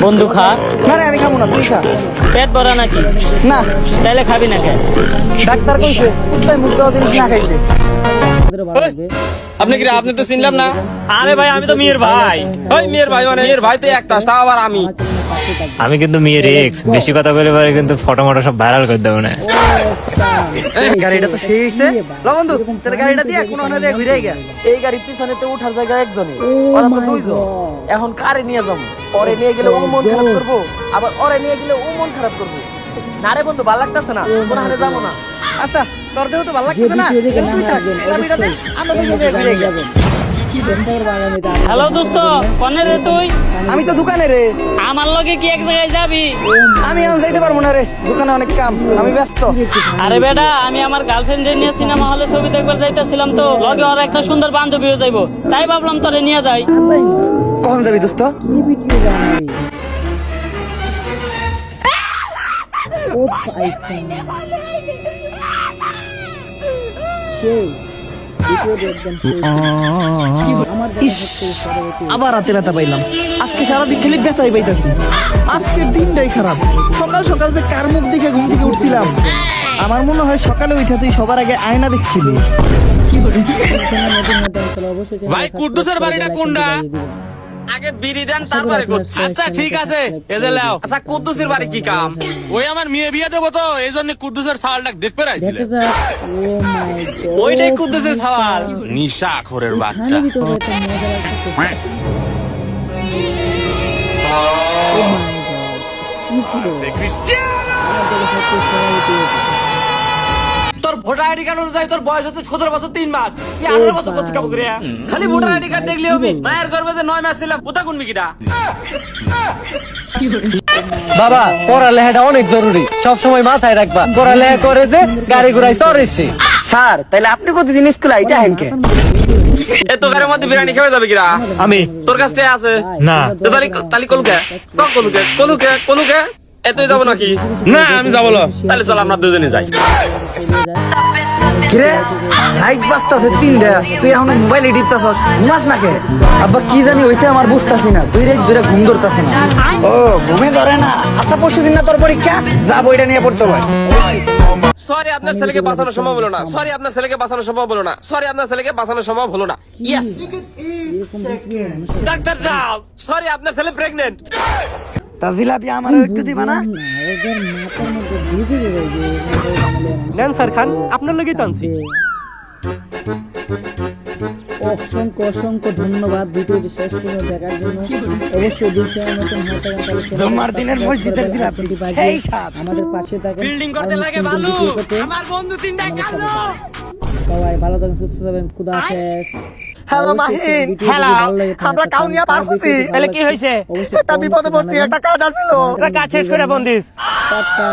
বন্ধু খা। না রে আমি খাবো না, তুই খা। পেট ভরা নাকি? না। তাইলে খাবি না কেন? ডাক্তার কইছে কুত্তায় মুখ দেওয়া জিনিস না খাইছে। আপনি কি আপনি তো চিনলাম না। আরে ভাই আমি তো মেয়ের ভাই। ওই মেয়ের ভাই মানে মেয়ের ভাই তো একটা, তাও আবার আমি কিন্তু মেয়ের এক্স। বেশি কথা বলে পারে কিন্তু ফটো মটো সব ভাইরাল করে দেবো না। গাড়িটা তো সেই হইছে। ল বন্ধু তোর গাড়িটা দিয়ে কোন ওখানে দিয়ে ঘুরে গিয়া। এই গাড়ির পিছনেতে উঠার জায়গা একজনই, ওরা তো দুইজন। এখন কারে নিয়ে যাবো? ওরে নিয়ে গেলে ও মন খারাপ করবো, আবার ওরে নিয়ে গেলে ও মন খারাপ করবো। না রে বন্ধু, ভালো লাগতেছে না, ওখানে যাবো না। আচ্ছা তোর দেহ তো ভালো লাগতেছে না, তুই থাক গাড়িটা দে, আমরা দুজন দিয়ে ঘুরে গিয়া। হ্যালো দোস্ত, কোনে রে তুই? আমি তো দোকানে রে। আমার লগে কি এক জায়গায় যাবি? আমি এখন যাইতে পারবো না রে, দোকানে অনেক কাম, আমি ব্যস্ত। আরে বেটা, আমি আমার গার্লফ্রেন্ডের নিয়ে সিনেমা হলে ছবি দেখবার যাইতেছিলাম, তো লগে ওর একটা সুন্দর বান্ধবীও যাইবো, তাই ভাবলাম তোরে নিয়ে যাই। কখন যাবি দোস্ত? ইস, আবার রাতে ব্যথা পাইলাম। আজকে সারাদিন খালি ব্যথাই পাইতাছি। আজকের দিনটাই খারাপ। সকাল সকাল যে কার মুখ দেখে ঘুম থেকে উঠছিলাম, আমার মনে হয় সকালে উঠা তুই সবার আগে আয়না দেখছিলি। ভাই কুদ্দুসের বাড়িটা কোনটা? আগে বিড়ি দেন তারপরে করছি। আচ্ছা ঠিক আছে, এদের লাও। আচ্ছা কুদ্দুসের বাড়ি কি কাম? ওই আমার মেয়ে বিয়ে দেবো তো, এই জন্য কুদ্দুসের সাওয়ালটা দেখতে রাইছিলেন। ওইটাই কুদ্দুসের সাওয়াল। নিশা খোরের বাচ্চা। তোর ভোটার আইডি কার্ড অনুযায়ী তোর বয়স হচ্ছে 17 বছর 3 মাস। কি 18 বছর করছিস কাবু করে? খালি ভোটার আইডি কার্ড দেখলে হবে? মায়ের গর্ভে 9 মাস ছিলাম, কোথা কোন মিকিটা? বাবা পড়ালেখাটা অনেক জরুরি, সব সময় মাথায় রাখবা। পড়ালেখা করে যে গাড়ি ঘোড়ায় চড়েছি। স্যার তাইলে আপনি প্রতিদিন স্কুলে আইটা হেন কে? এ তোকারের মধ্যে বিরিয়ানি খেয়ে যাবে কিরা? আমি তোর কাছ থেকে আছে না। তো তালি কলুকে এতই যাবো নাকি? না আমি যাবো না। তাহলে চল আমরা দুজনে যাই। কিরে লাইট বাজতাছে 3টা, তুই এখন মোবাইলে টিপতাছস, ঘুমাস না কে? আব্বা কি জানি হইছে আমার বুঝতাছি না, তুই রে ধরে ঘুম ধরতাছে না। ও ঘুমে ধরে না? আচ্ছা পরশুদিন না তোর পরীক্ষা, যা বইটা নিয়ে পড়তে হয়। সরি আপনার ছেলেকে বাঁচানো সম্ভব হলো না। সরি আপনার ছেলেকে বাঁচানো সম্ভব হলো না। সরি আপনার ছেলেকে বাঁচানো সম্ভব হলো না। ইয়েস ডাক্তার সাহেব, সরি আপনার ছেলে প্রেগন্যান্ট। তা জিলাপি আমারও একটু দিবা না? নেন স্যার খান, আপনার লাগেই টানছি। অসংখ্য অসংখ্য ধন্যবাদ ভিডিওটি শেষ পর্যন্ত দেখার জন্য। অবশ্যই দিনশের নতুন জুম্মার দিনের মসজিদের জিলাপি সেই স্বাদ। আমাদের পাশে থাকুন। বিল্ডিং করতে লাগে ভালো। আমার বন্ধু তিনটা গেল। সবাই ভালো থাকুন, সুস্থ থাকবেন, খুদা হাফেজ। হ্যালো মাহিন, হ্যালো, আমরা কাউনিয়া পার হইছি। তাহলে কি হয়েছে? তা বিপদে পড়ছি, একটা কাজ আছিল। কাজ শেষ করে বন্দিস। টাটা।